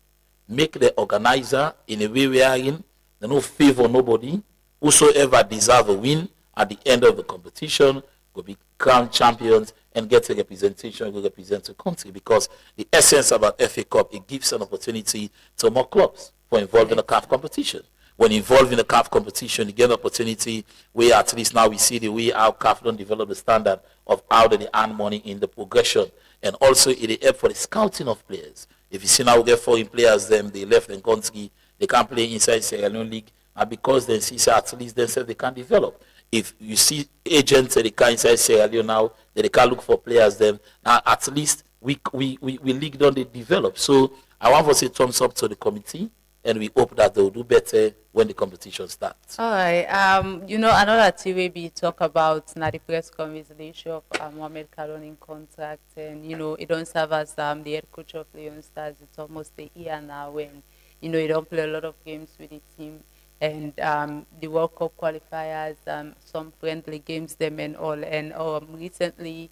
Make the organizer in a way we are in. They no favor nobody. Whosoever deserve a win at the end of the competition will be crowned champions and get a representation, will represent the country. Because the essence about FA Cup, it gives an opportunity to more clubs for involved in the CAF competition. When involved in the CAF competition, you get an opportunity where at least now we see the way how CAF don't develop the standard of how they earn money in the progression. And also it help for the scouting of players. If you see now we get foreign players, them they left the country, they can't play inside Sierra Leone League, and because they see at least themselves they can develop. If you see agents that they can inside Sierra Leone now, that they can look for players, then at least we league don't they develop. So I want to say thumbs up to the committee. And we hope that they will do better when the competition starts. All right. Another thing we talk about now the press conference the issue of Mohamed Kalon in contract, and he don't serve as the head coach of Leon Stars. It's almost a year now when he don't play a lot of games with the team, and the World Cup qualifiers, some friendly games them and all, and recently.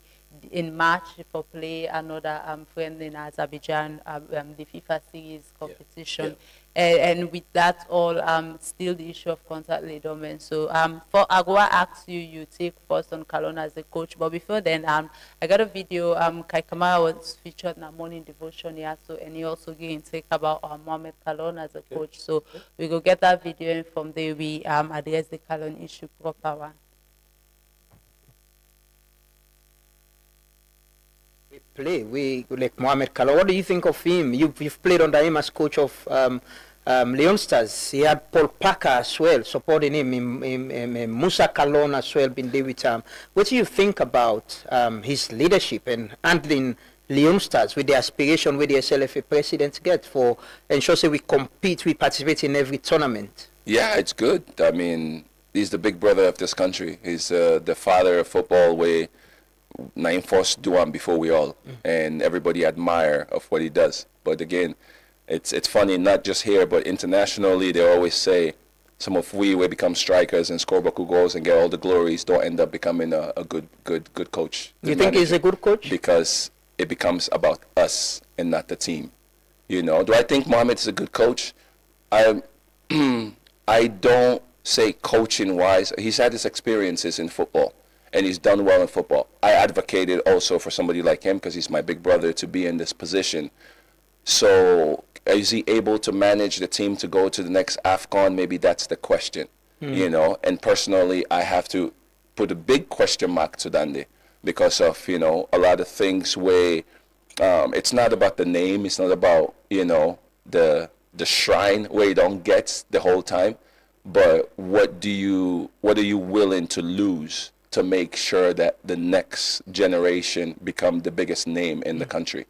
In March for play another friendly in Azerbaijan, the FIFA series competition, and with that all, still the issue of contact lidom. So I go ask you take first on Kalon as a coach, but before then, I got a video. Kai Kamara was featured in a morning devotion here, and he also gave take about Mohamed Kalon as a coach. So we go get that video, and from there we address the Kalon issue proper one. We like Mohamed Kalon. What do you think of him? You've played under him as coach of Leon Stars. He had Paul Parker as well supporting him. In Musa Kalon as well been there with him. What do you think about his leadership and handling Leon Stars with the aspiration where the SLFA president get for ensure we compete, we participate in every tournament? Yeah, it's good. I mean, he's the big brother of this country. He's the father of football where Nine Force do him before we all, and everybody admire of what he does. But again, it's funny, not just here but internationally. They always say some of we become strikers and score Baku goals and get all the glories don't end up becoming a good coach. You think he's a good coach? Because it becomes about us and not the team. Do I think Mohamed is a good coach? I don't say coaching wise, he's had his experiences in football and he's done well in football. I advocated also for somebody like him because he's my big brother to be in this position. So is he able to manage the team to go to the next AFCON? Maybe that's the question, you know. And personally, I have to put a big question mark to Dande because of, you know, a lot of things where it's not about the name, it's not about, you know, the shrine where you don't get the whole time, but what are you willing to lose to make sure that the next generation become the biggest name in the country?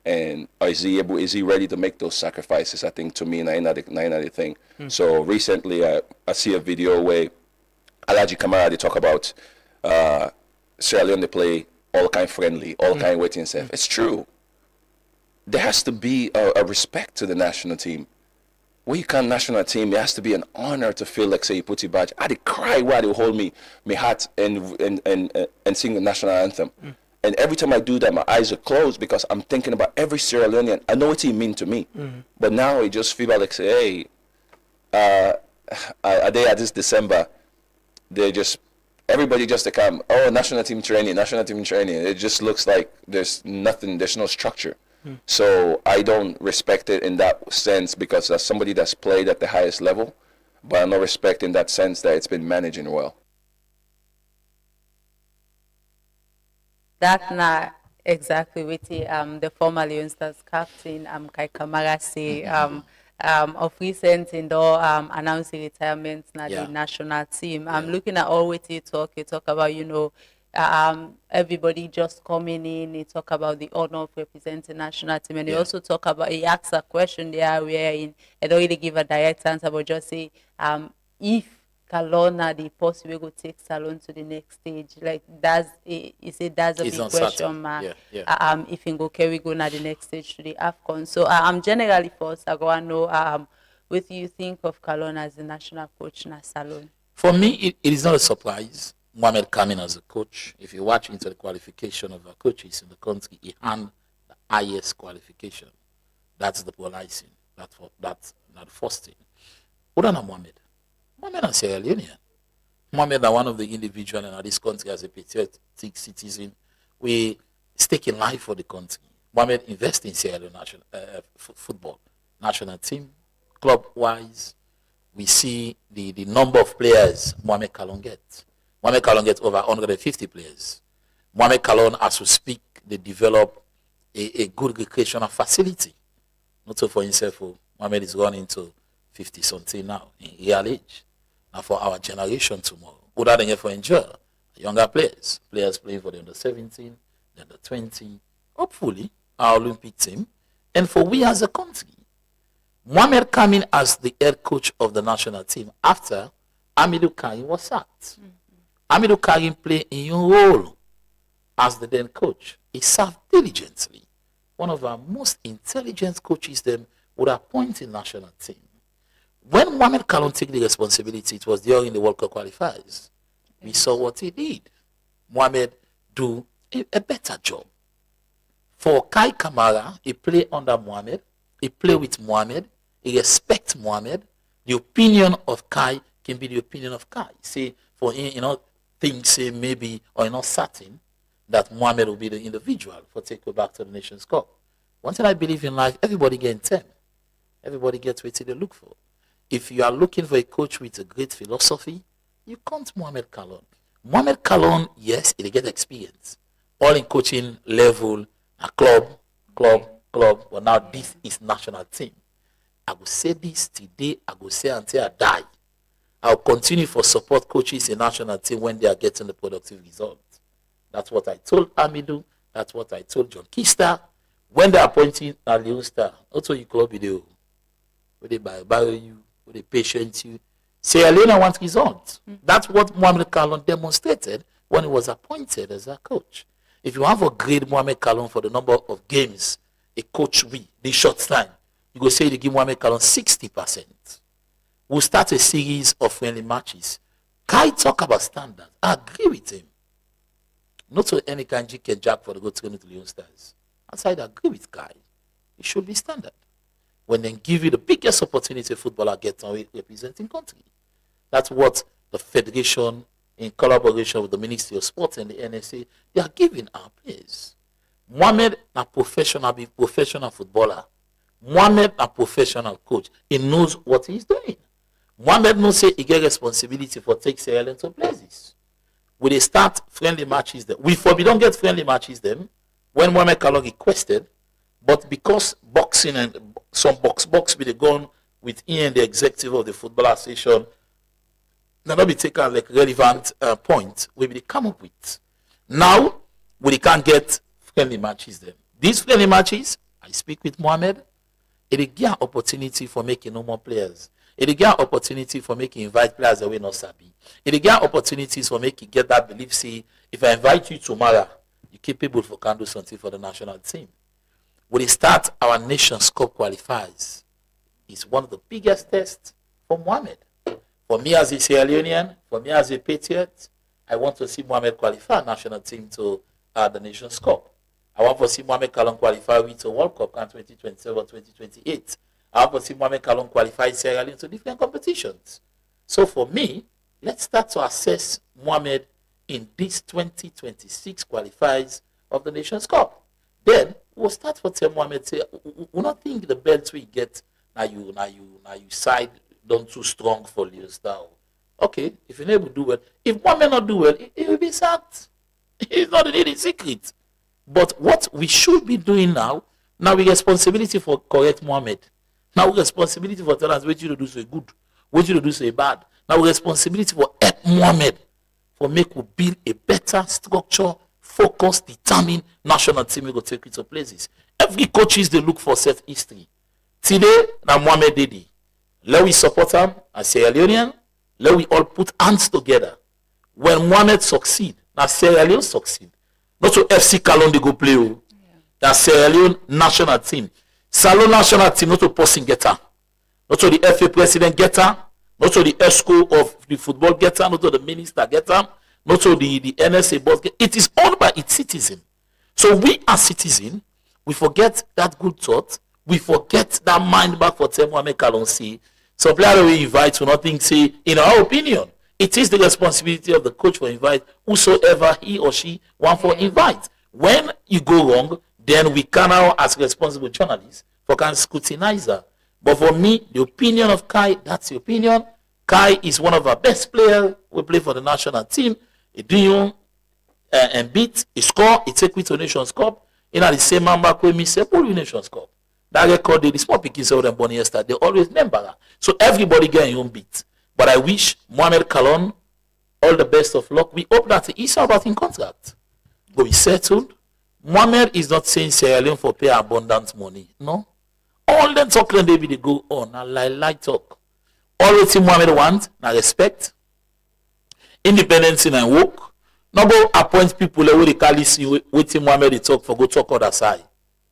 And is he ready to make those sacrifices? I think to me, nine out of the thing. So recently, I see a video where Alaji Kamara, they talk about Sierra Leone, they play all kind friendly, all kind waiting stuff. It's true. There has to be a respect to the national team. When you come national team, it has to be an honor to feel like, say, you put your badge. I did cry while they hold me hat and sing the national anthem. And every time I do that, my eyes are closed because I'm thinking about every Sierra Leonean. I know what he mean to me. But now I just feel like, say, hey, at this December, everybody just to come, oh, national team training. It just looks like there's nothing, there's no structure. So I don't respect it in that sense because that's somebody that's played at the highest level, but I don't respect in that sense that it's been managing well. That's not exactly what the former Leon Stars captain Kai Kamara say. Of recent in announcing retirement na the national team. I'm looking at all what you talk about, you know, everybody just coming in. He talk about the honor of representing national team, and he also talk about, he asks a question there where I don't really give a direct answer, but just say if Kalona the possible go take Salon to the next stage, like that's he said that's a big question mark. If he go carry go na the next stage to the AFCON. So I'm generally first I go and know what you think of Kalona as the national coach na Salon. For me, it is not a surprise. Mohamed coming as a coach. If you watch into the qualification of our coaches in the country, he had the highest qualification. That's the policing. That's not the first thing. Other than Mohamed is Sierra Leonean. Mohamed is one of the individuals in this country as a patriotic citizen. We stake in life for the country. Mohamed invests in Sierra Leone national football national team, club-wise. We see the number of players Mohamed Kalon gets. Mohamed Kalon gets over 150 players. Mohamed Kalon, as we speak, they develop a good recreational facility. Not so for himself, Mohamed is going into 50-something now, in real age. Now for our generation tomorrow, other than for enjoy, younger players playing for the under-17, the under-20, hopefully our Olympic team, and for we as a country. Mohamed coming as the head coach of the national team after Amidou Karim was sacked. Amidou Karim played a role as the then coach. He served diligently. One of our most intelligent coaches then would appoint a national team. When Mohamed Kalon took the responsibility, it was during the World Cup qualifiers. We saw what he did. Mohamed do a better job. For Kai Kamara, he played under Mohamed. He played with Mohamed. He respects Mohamed. The opinion of Kai can be the opinion of Kai. Say, for him, things say maybe or not certain that Mohamed will be the individual for take back to the Nations Cup. One thing I believe in life, everybody gets 10. Everybody gets what they look for. If you are looking for a coach with a great philosophy, you count Mohamed Kalon. Mohamed Kalon, yes, he get experience. All in coaching level, a club, but now this is national team. I will say this today, I will say until I die. I'll continue for support coaches in national team when they are getting the productive results. That's what I told Amidou. That's what I told John Kista. When they're appointing a Leon Star, also you club video. Where they buy you, where they patient you. Sierra Leone wants results. That's what Mohamed Kalon demonstrated when he was appointed as a coach. If you have a grade Mohamed Kalon for the number of games a coach will, the short time, you go say you give Mohamed Kalon 60%. We'll start a series of friendly matches. Kai talk about standards. I agree with him. Not so any Kanji can jack for the good training to Leon Stars. Outside, I agree with Kai. It should be standard. When they give you the biggest opportunity a footballer gets on representing country. That's what the Federation, in collaboration with the Ministry of Sports and the NSA, they are giving our players. Mohamed, a professional footballer. Mohamed, a professional coach. He knows what he's doing. Mohamed knows say he get responsibility for take Sierra Leone to places. When they start friendly matches, we don't get friendly matches them when Mohamed Kalon requested, but because boxing and some box be the gone with Ian, the executive of the Football Association, now not be taken like relevant point we will come up with. Now we can't get friendly matches them. These friendly matches, I speak with Mohamed, it give opportunity for making no more players. It give opportunity for making invite players away not sabi. It give opportunities for making get that belief. See, if I invite you tomorrow, you're capable for can do something for the national team. When they start our Nations Cup qualifiers, it's one of the biggest tests for Mohamed. For me as a Sierra Leonean, for me as a Patriot, I want to see Mohamed qualify national team to the Nations Cup. I want to see Mohamed Kalon qualify with the World Cup in 2027, 2028. I want to see Mohamed Kalon qualify Sierra Leone to different competitions. So for me, let's start to assess Mohamed in this 2026 qualifiers of the Nations Cup. Then we'll start for tell Mohamed say, we not think the belt we get now you side don't too strong for Leo Star. Okay, if you're able to do well, if Mohamed not do well, it will be sacked. It's not a secret. But what we should be doing now we responsibility for correct Mohamed. Now we responsibility for tell us what you to do so good, what you to do so bad. Now we responsibility for help Mohamed for make we build a better structure, focus, determined national team we go take it to places. Every coaches they look for set history. Today, now Mohamed Dedi. Let we support him as Sierra Leonean. Let we all put hands together. When Mohamed succeed, now Sierra Leone succeed. Not to FC Kalon they go play. That Sierra Leone national team. Salon national team, not to Posting Getter. Not to the FA president Getter. Not to the ESCO of the football Getter. Not to the minister Getter. Not to the NSA boss Getter. It is owned by its citizen. So we as citizens, we forget that good thought. We forget that mind back for Tell Mohamed Kalon see. So player we invite to nothing say, in our opinion, it is the responsibility of the coach for invite whosoever he or she want for invite. When you go wrong, then we can now, as responsible journalists, for can scrutinize her. But for me, the opinion of Kai, that's the opinion. Kai is one of our best players. We play for the national team. He do and beat, he score, he take with to Nations Cup. You know the same man back with me say, pull Nations Cup. That record, the small pickings of them born yesterday, they always remember that. So everybody get your own beat. But I wish Mohamed Kalon all the best of luck. We hope that he's about in contract. But we settled. Mohamed is not saying Sierra Leone for pay abundant money. No. All them talking they go on. Now like talk. All the thing Mohamed wants, now respect, independence and work. No go appoint people where they call see waiting Mohamed they talk for go talk other side.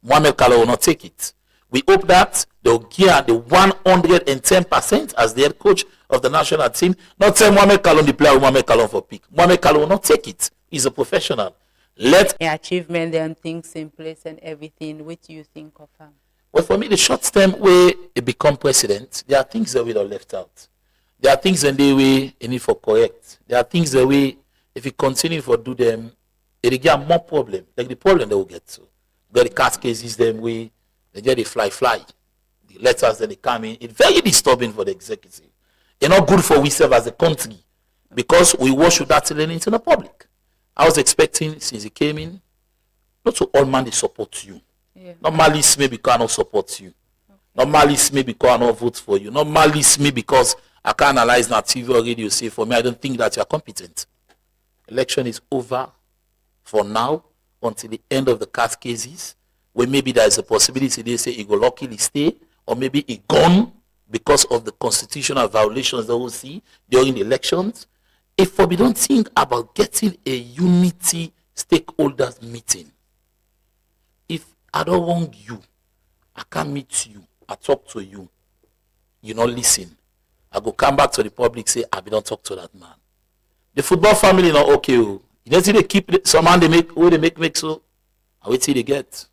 Mohamed Kalon will not take it. We hope that they'll give the 110% as the head coach of the national team. Not tell Mohamed Kalon the player Mohamed Kalon for pick. Mohamed Kalon will not take it. He's a professional. Let achievement and things in place and everything. What do you think of him? Well, for me, the short term way he become president, there are things that we don't left out. There are things in the way he need for correct. There are things that we, if he continue for do them, it get more problem. Like the problem they will get to. Got the cat cases them way. They get the fly. The letters that they come in. It's very disturbing for the executive. It's not good for we serve as a country because we wash that into the public. I was expecting since he came in, not to all man they support you. Yeah. Not malice me because I don't support you. Okay. Not malice me because I don't vote for you. Not malice me because I can't analyze na TV or radio say for me I don't think that you are competent. Election is over for now until the end of the cat cases. Where maybe there is a possibility they say he go luckily stay, or maybe he gone because of the constitutional violations that we'll see during the elections. If we don't think about getting a unity stakeholders meeting, if I don't want you, I can't meet you, I talk to you, you not listen, I go come back to the public say I don't talk to that man. The football family not okay. You know see they keep some man they make so. I wait till they get.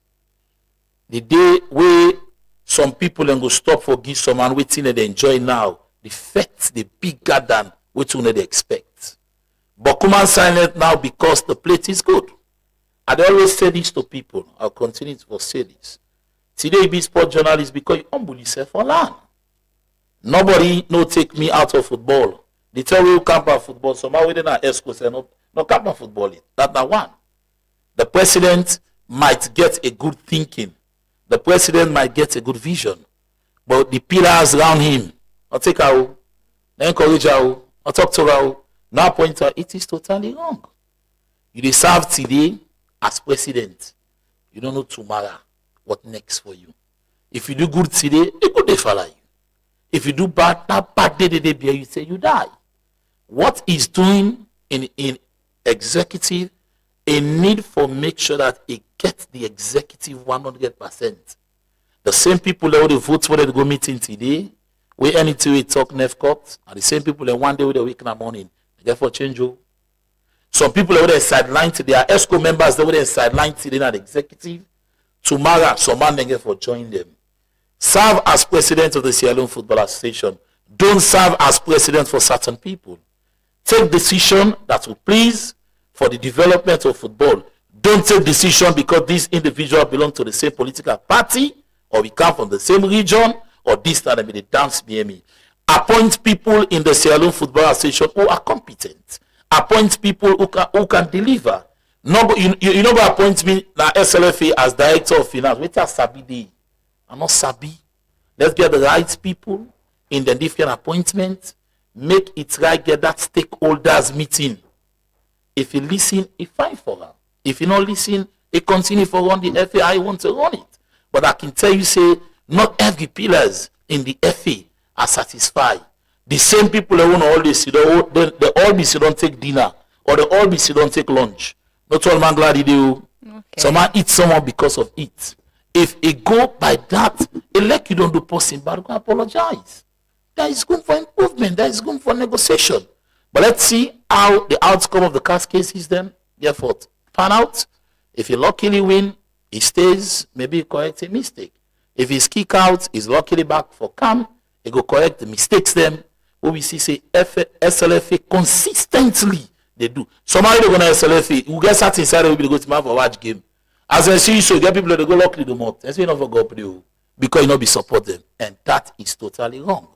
The day where some people then go stop for give some man waiting and they enjoy now. the effect the bigger than what you they expect. But come on silent now because the plate is good. I always say this to people. I'll continue to say this. Today you be sport journalist because you humble yourself for land. Nobody no take me out of football. They tell you camp on football. Somehow we didn't ESCO say no camp on football. That's not one. The president might get a good thinking. The president might get a good vision. But the pillars around him, I'll take out, encourage out, I'll talk to out, now point out, it is totally wrong. You deserve today as president. You don't know tomorrow what next for you. If you do good today, a good day follow you. If you do bad, that bad day you say you die. What is doing in executive, a need for make sure that it gets the executive 100%. The same people that would vote for the go meeting today, we anything we talk nef court, and the same people that one day with the week in the morning, therefore change you. Some people that would sideline today, are ESCO members that would sideline today at executive. Tomorrow, some man then get for join them. Serve as president of the Sierra Leone Football Association. Don't serve as president for certain people. Take decision that will please for the development of football. Don't take decision because these individuals belong to the same political party, or we come from the same region, or this time they dance near me. Appoint people in the Sierra Leone Football Association who are competent. Appoint people who can deliver. No, you know appoint me now SLFA as director of finance. Wait a Sabi day. I'm not Sabi. Let's get the right people in the different appointments. Make it right, get that stakeholders meeting. If you listen, it fine for her. If you don't listen, it continue for run the FA. I want to run it. But I can tell you, say, not every pillars in the FA are satisfied. The same people that want all this, they all be don't take dinner, or they all be don't take lunch. Not all man glad they do. Okay. Some man eat someone because of it. If it go by that, elect you don't do posting, but go apologize. That is good for improvement. That is good for negotiation. But let's see how the outcome of the cast case is then. Therefore, pan out. If he luckily win, he stays, maybe he correct a mistake. If he's kick out, he's luckily back for camp. He go correct the mistakes then. What we see say SLFA consistently they do. Somebody they go to SLFA, who get sat inside will be go to man for watch game. As I see you, so you get people that go luckily the month. That's why you never go up there because you not be support them, and that is totally wrong.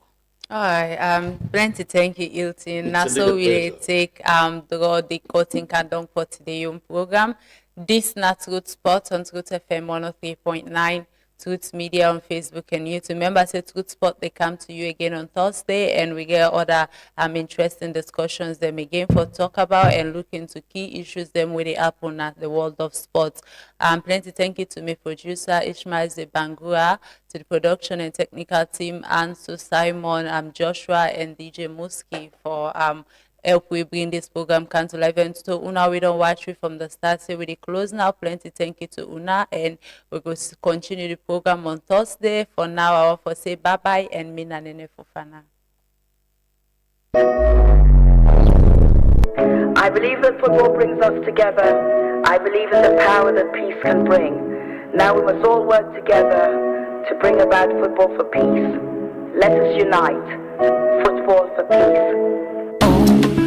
All right, plenty thank you, Hilton. Now, so we take the cutting down for today's program. This not Truth Sport on Truth FM 103.9, Truth Media on Facebook and YouTube. Remember, say Truth Sport, they come to you again on Thursday, and we get other interesting discussions them again for talk about and look into key issues them with the happen at the world of sports. Plenty thank you to my producer Ishmael Bangura, to the production and technical team, and to Simon, Joshua, and DJ Muski for help we bring this program can to live. And to Una, we don't watch it from the start, so we close now. Plenty thank you to Una, and we're going to continue the program on Thursday. For now, I want to say bye bye and Mina Nene Fofana. I believe that football brings us together. I believe in the power that peace can bring. Now we must all work together to bring about football for peace. Let us unite. Football for peace.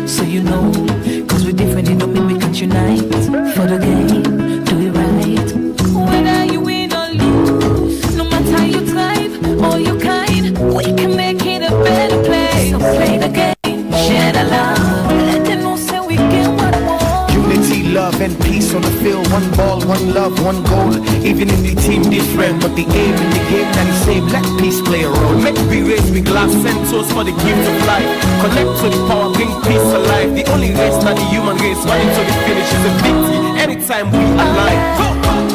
So you know, cause we're different, it don't mean we can't unite. For the game, do it right. Whether you win or lose, no matter your type or your kind, we can make it a better place. So play the game, share the love, let them know say we get what we want. Unity, love and peace on the field. One ball, one love, one goal. Even if the team different, but the aim in the game that is same. Let peace play a role. Make we raise with glass and toast for the gift of life. Connect to the power, bring peace alive. The only race that the human race running to the finish is a victory. Anytime we alive.